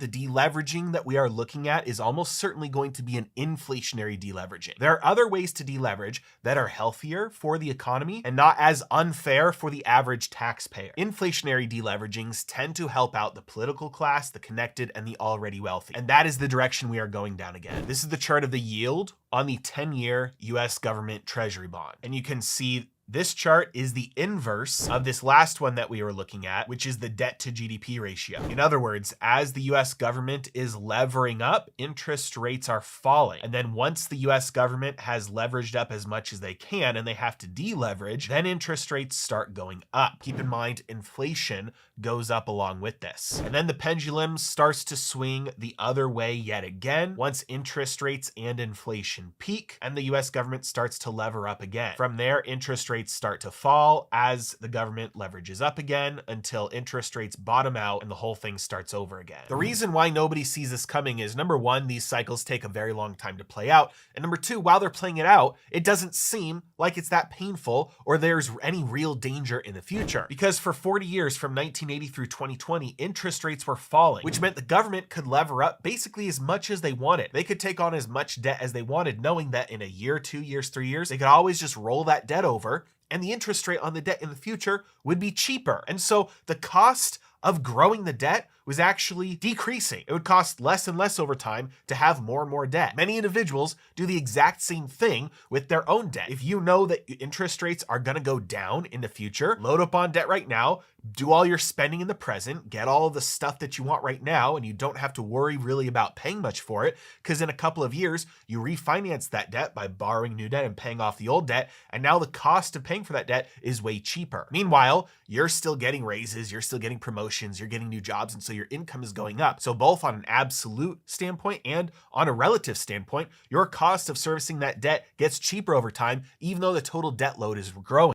the deleveraging that we are looking at is almost certainly going to be an inflationary deleveraging. There are other ways to deleverage that are healthier for the economy and not as unfair for the average taxpayer. Inflationary deleveragings tend to help out the political class, the connected, and the already wealthy. And that is the direction we are going down again. This is the chart of the yield on the 10-year US government treasury bond. And you can see this chart is the inverse of this last one that we were looking at, which is the debt to GDP ratio. In other words, as the US government is levering up, interest rates are falling. And then once the US government has leveraged up as much as they can and they have to deleverage, then interest rates start going up. Keep in mind, inflation goes up along with this. And then the pendulum starts to swing the other way yet again once interest rates and inflation peak and the US government starts to lever up again. From there, interest rates start to fall as the government leverages up again until interest rates bottom out and the whole thing starts over again. The reason why nobody sees this coming is, number one, these cycles take a very long time to play out. And number two, while they're playing it out, it doesn't seem like it's that painful or there's any real danger in the future. Because for 40 years, from 1980 through 2020, interest rates were falling, which meant the government could lever up basically as much as they wanted. They could take on as much debt as they wanted, knowing that in a year, 2 years, 3 years, they could always just roll that debt over and the interest rate on the debt in the future would be cheaper. And so the cost of growing the debt was actually decreasing. It would cost less and less over time to have more and more debt. Many individuals do the exact same thing with their own debt. If you know that interest rates are gonna go down in the future, load up on debt right now, do all your spending in the present, get all of the stuff that you want right now, and you don't have to worry really about paying much for it, because in a couple of years, you refinance that debt by borrowing new debt and paying off the old debt, and now the cost of paying for that debt is way cheaper. Meanwhile, you're still getting raises, you're still getting promotions, you're getting new jobs, and so your income is going up. So both on an absolute standpoint and on a relative standpoint, your cost of servicing that debt gets cheaper over time, even though the total debt load is growing.